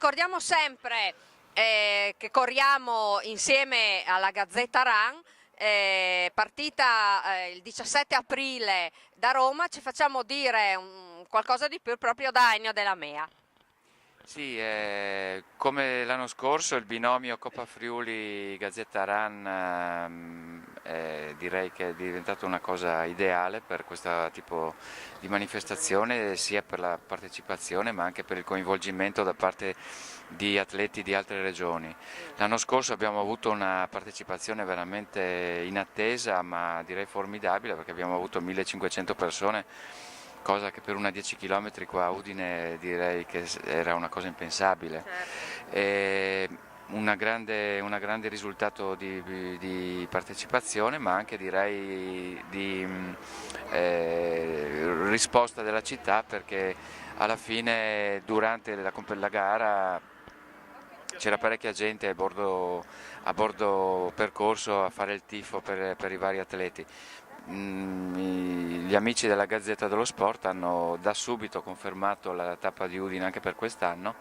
ricordiamo sempre che corriamo insieme alla Gazzetta Run, partita il 17 aprile da Roma. Ci facciamo dire qualcosa di più proprio da Ennio Della Mea. Sì, come l'anno scorso il binomio Coppa Friuli Gazzetta Run direi che è diventato una cosa ideale per questo tipo di manifestazione, sia per la partecipazione ma anche per il coinvolgimento da parte di atleti di altre regioni. L'anno scorso abbiamo avuto una partecipazione veramente inattesa, ma direi formidabile, perché abbiamo avuto 1500 persone, cosa che per una 10 km qua a Udine direi che era una cosa impensabile. Certo. E un grande risultato di partecipazione, ma anche direi di risposta della città, perché alla fine durante la gara c'era parecchia gente a bordo percorso a fare il tifo per i vari atleti. Gli amici della Gazzetta dello Sport hanno da subito confermato la tappa di Udine anche per quest'anno.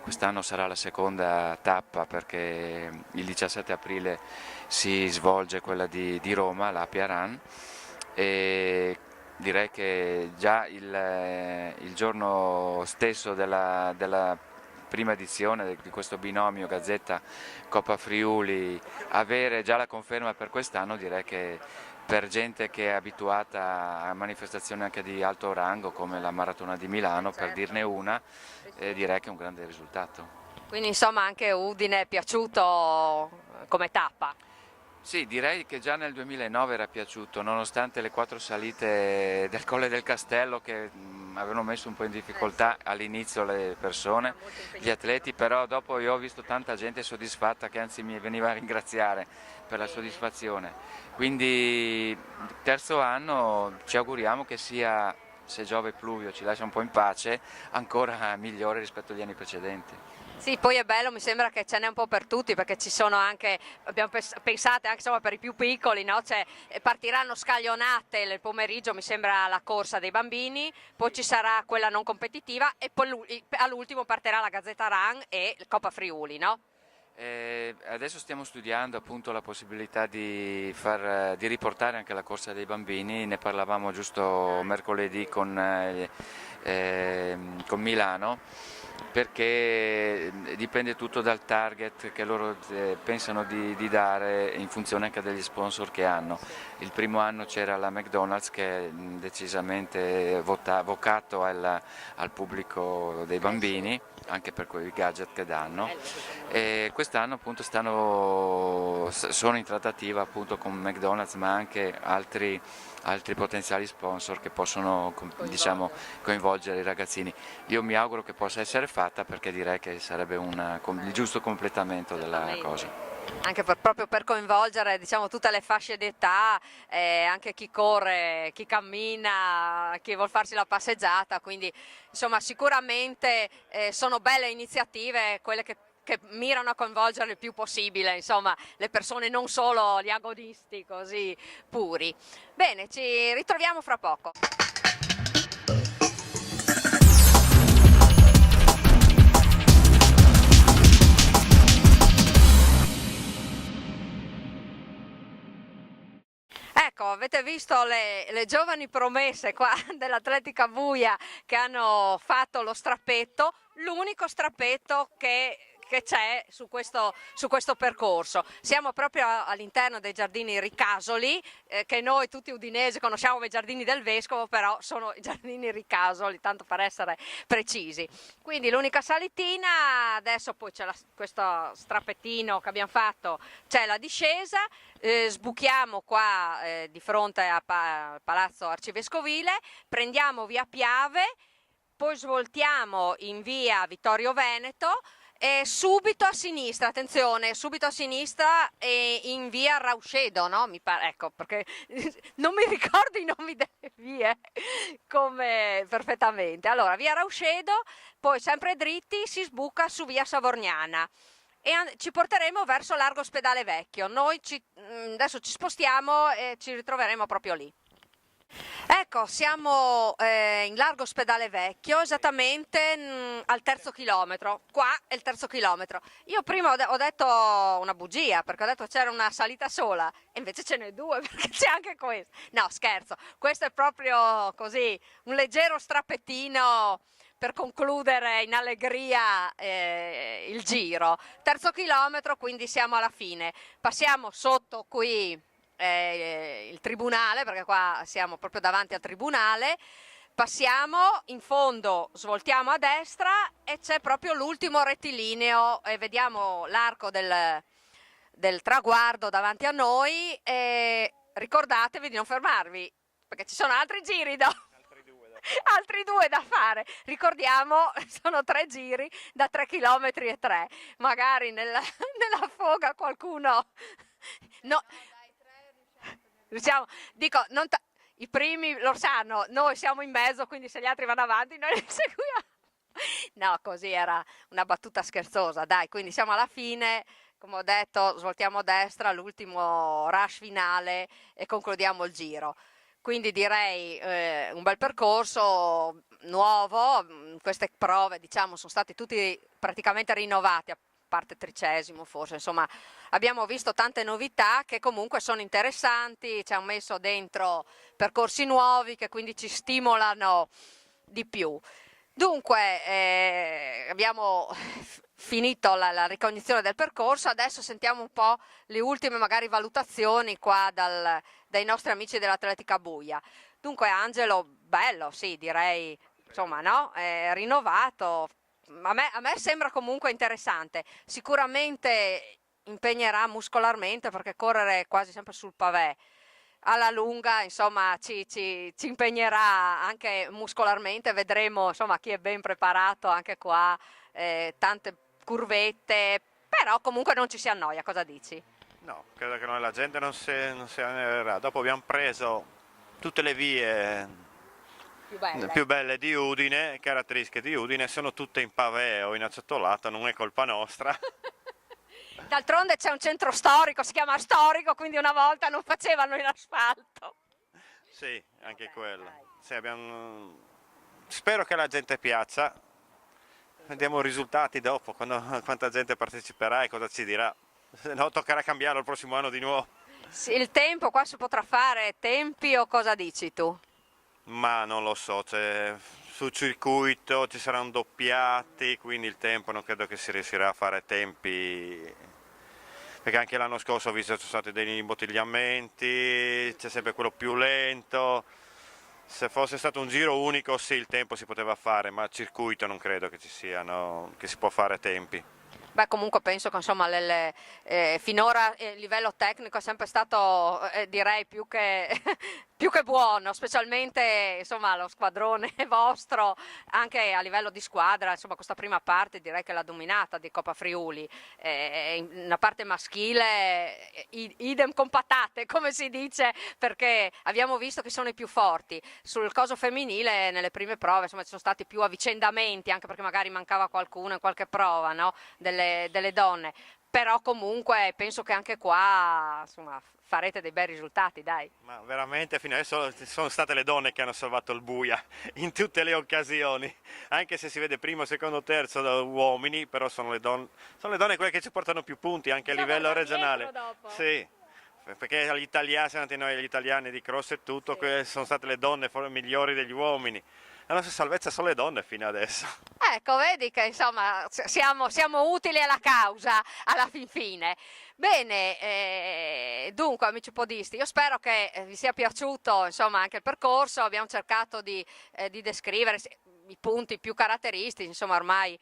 Quest'anno sarà la seconda tappa, perché il 17 aprile si svolge quella di Roma, l'Apia Run, e direi che già il giorno stesso della prima edizione di questo binomio Gazzetta Coppa Friuli, avere già la conferma per quest'anno, direi che per gente che è abituata a manifestazioni anche di alto rango come la Maratona di Milano, per Certo. dirne una, direi che è un grande risultato. Quindi insomma anche Udine è piaciuto come tappa. Sì, direi che già nel 2009 era piaciuto, nonostante le 4 salite del Colle del Castello che avevano messo un po' in difficoltà all'inizio le persone, gli atleti, però dopo io ho visto tanta gente soddisfatta che anzi mi veniva a ringraziare per la soddisfazione. Quindi terzo anno ci auguriamo che sia, se Giove e Pluvio ci lascia un po' in pace, ancora migliore rispetto agli anni precedenti. Sì, poi è bello, mi sembra che ce n'è un po' per tutti, perché ci sono anche, abbiamo pensate anche insomma, per i più piccoli, no? Cioè, partiranno scaglionate nel pomeriggio, mi sembra la corsa dei bambini, poi ci sarà quella non competitiva e poi all'ultimo partirà la Gazzetta Run e il Coppa Friuli, no? Adesso stiamo studiando appunto la possibilità di riportare anche la corsa dei bambini, ne parlavamo giusto mercoledì con Milano, perché dipende tutto dal target che loro pensano di dare in funzione anche degli sponsor che hanno. Il primo anno c'era la McDonald's, che è decisamente vocato al pubblico dei bambini, anche per quei gadget che danno, e quest'anno appunto sono in trattativa appunto con McDonald's, ma anche altri potenziali sponsor che possono, diciamo, coinvolgere i ragazzini. Io mi auguro che possa essere fatta, perché direi che sarebbe il giusto completamento della cosa. Anche proprio per coinvolgere diciamo, tutte le fasce d'età, anche chi corre, chi cammina, chi vuol farsi la passeggiata, quindi insomma sicuramente sono belle iniziative quelle che mirano a coinvolgere il più possibile, insomma, le persone, non solo gli agonisti così puri. Bene, ci ritroviamo fra poco. Ecco, avete visto le giovani promesse qua dell'Atletica Buia che hanno fatto lo strappetto, l'unico strappetto che c'è su questo percorso. Siamo proprio all'interno dei giardini Ricasoli, che noi tutti udinesi conosciamo come giardini del Vescovo, però sono i giardini Ricasoli, tanto per essere precisi. Quindi l'unica salitina, adesso poi c'è questo strappettino che abbiamo fatto, c'è la discesa, sbuchiamo qua di fronte al Palazzo Arcivescovile, prendiamo via Piave, poi svoltiamo in via Vittorio Veneto e subito a sinistra, attenzione, subito a sinistra e in via Rauscedo, no? Mi pare, ecco, perché non mi ricordo i nomi delle vie come perfettamente. Allora, via Rauscedo, poi sempre dritti si sbuca su via Savorniana e ci porteremo verso Largo Ospedale Vecchio. Noi adesso ci spostiamo e ci ritroveremo proprio lì. Ecco, siamo in largo Ospedale Vecchio, esattamente al terzo chilometro. Qua è il terzo chilometro. Io prima ho detto una bugia, perché ho detto c'era una salita sola, e invece ce n'è due, perché c'è anche questo. No, scherzo, questo è proprio così, un leggero strappettino per concludere in allegria il giro. Terzo chilometro, quindi siamo alla fine. Passiamo sotto qui il tribunale, perché qua siamo proprio davanti al tribunale. Passiamo in fondo, svoltiamo a destra e c'è proprio l'ultimo rettilineo e vediamo l'arco del traguardo davanti a noi. E ricordatevi di non fermarvi, perché ci sono altri giri dopo. Altri due da fare, ricordiamo, sono 3 giri da 3,3 km. Magari nella foga qualcuno no, diciamo, dico, i primi lo sanno, noi siamo in mezzo, quindi se gli altri vanno avanti noi li seguiamo. No, così era una battuta scherzosa, dai, quindi siamo alla fine, come ho detto, svoltiamo a destra, l'ultimo rush finale e concludiamo il giro. Quindi direi un bel percorso nuovo, queste prove diciamo sono stati tutti praticamente rinnovati, a parte 30° forse, insomma abbiamo visto tante novità che comunque sono interessanti, ci hanno messo dentro percorsi nuovi che quindi ci stimolano di più. Dunque abbiamo finito la ricognizione del percorso, adesso sentiamo un po' le ultime magari valutazioni qua dai nostri amici dell'Atletica Buia. Dunque Angelo, bello, sì, direi, insomma, no? Rinnovato. A me sembra comunque interessante. Sicuramente impegnerà muscolarmente perché correre quasi sempre sul pavé alla lunga, insomma, ci impegnerà anche muscolarmente. Vedremo, insomma, chi è ben preparato anche qua, tante curvette, però comunque non ci si annoia, cosa dici? No, credo che la gente non si annoierà. Dopo abbiamo preso tutte le vie Più belle. più belle di Udine, caratteristiche di Udine, sono tutte in pavé o in acciottolata, non è colpa nostra. D'altronde c'è un centro storico, si chiama storico, quindi una volta non facevano in asfalto. Sì, anche Vabbè, quello. dai. Sì, spero che alla gente piaccia. Vediamo i risultati dopo, quanta gente parteciperà e cosa ci dirà. Se no toccherà cambiarlo il prossimo anno di nuovo. Sì, il tempo qua si potrà fare tempi o cosa dici tu? Ma non lo so, sul circuito ci saranno doppiati, quindi il tempo non credo che si riuscirà a fare tempi, perché anche l'anno scorso ho visto che ci sono stati degli imbottigliamenti, c'è sempre quello più lento. Se fosse stato un giro unico sì, il tempo si poteva fare, ma al circuito non credo che ci siano, che si può fare tempi. Beh, comunque penso che insomma finora il livello tecnico è sempre stato, direi, più che buono, specialmente insomma lo squadrone vostro, anche a livello di squadra, insomma questa prima parte direi che l'ha dominata di Coppa Friuli. Una parte maschile, idem con patate, come si dice, perché abbiamo visto che sono i più forti. Sul coso femminile, nelle prime prove, insomma, ci sono stati più avvicendamenti, anche perché magari mancava qualcuno in qualche prova, no? Delle donne. Però comunque penso che anche qua, insomma, farete dei bei risultati, dai. Ma veramente fino adesso sono state le donne che hanno salvato il Buia in tutte le occasioni, anche se si vede primo, secondo, terzo da uomini, però sono le donne quelle che ci portano più punti anche a Siamo livello da regionale. dietro dopo. Sì, perché agli italiani, siamo andati noi gli italiani di cross e tutto, Sì. quelle sono state le donne migliori degli uomini. La nostra salvezza sono le donne fino adesso. Ecco, vedi che insomma siamo utili alla causa alla fin fine. Bene, dunque amici podisti, io spero che vi sia piaciuto insomma anche il percorso, abbiamo cercato di descrivere i punti più caratteristici, insomma ormai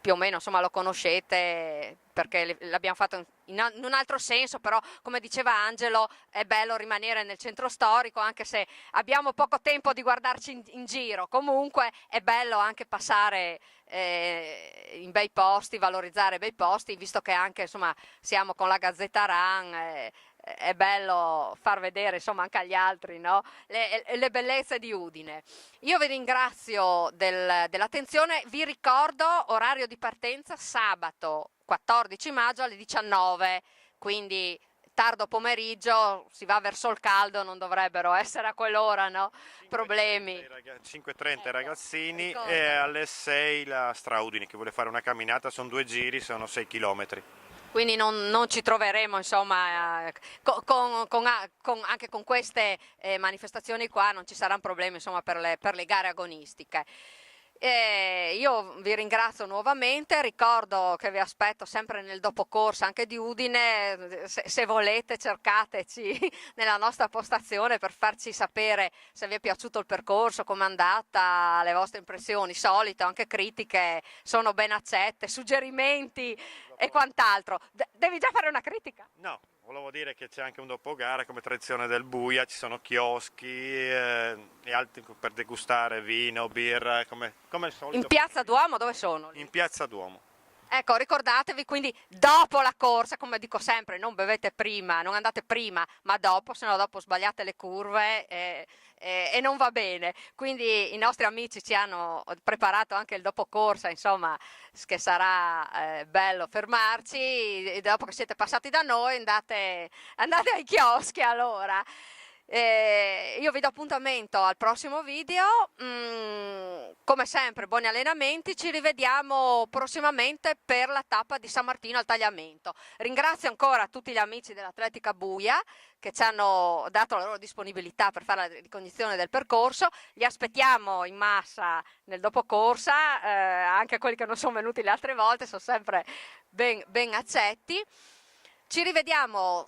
più o meno insomma, lo conoscete perché l'abbiamo fatto in un altro senso, però come diceva Angelo è bello rimanere nel centro storico anche se abbiamo poco tempo di guardarci in giro, comunque è bello anche passare in bei posti, valorizzare bei posti, visto che anche insomma siamo con la Gazzetta RAN, è bello far vedere insomma anche agli altri, no? Le bellezze di Udine. Io vi ringrazio dell'attenzione, vi ricordo orario di partenza sabato 14 maggio alle 19, quindi tardo pomeriggio, si va verso il caldo, non dovrebbero essere a quell'ora, no? Problemi. 5:30 i ragazzini ricordo. e alle 6 la Straudini che vuole fare una camminata, sono 2 giri, sono 6 chilometri. Quindi non ci troveremo, insomma, anche con queste manifestazioni qua non ci saranno problemi, insomma, per le gare agonistiche. Io vi ringrazio nuovamente, ricordo che vi aspetto sempre nel dopocorsa anche di Udine, se volete cercateci nella nostra postazione per farci sapere se vi è piaciuto il percorso, com'è andata, le vostre impressioni, solito, anche critiche sono ben accette, suggerimenti e quant'altro. Devi già fare una critica? No, volevo dire che c'è anche un dopogara come tradizione del Buia, ci sono chioschi e altri per degustare vino, birra, come al solito. In Piazza Duomo dove sono? In Piazza Duomo. Ecco, ricordatevi quindi dopo la corsa, come dico sempre, non bevete prima, non andate prima, ma dopo, se no dopo sbagliate le curve e non va bene. Quindi i nostri amici ci hanno preparato anche il dopo corsa, insomma, che sarà bello fermarci, e dopo che siete passati da noi andate ai chioschi allora. Io vi do appuntamento al prossimo video, come sempre buoni allenamenti, ci rivediamo prossimamente per la tappa di San Martino al Tagliamento. Ringrazio ancora tutti gli amici dell'Atletica Buia che ci hanno dato la loro disponibilità per fare la ricognizione del percorso, li aspettiamo in massa nel dopocorsa, anche quelli che non sono venuti le altre volte sono sempre ben accetti. Ci rivediamo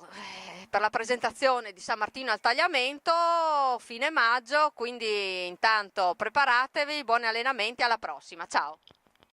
per la presentazione di San Martino al Tagliamento fine maggio, quindi intanto preparatevi, buoni allenamenti, alla prossima, ciao!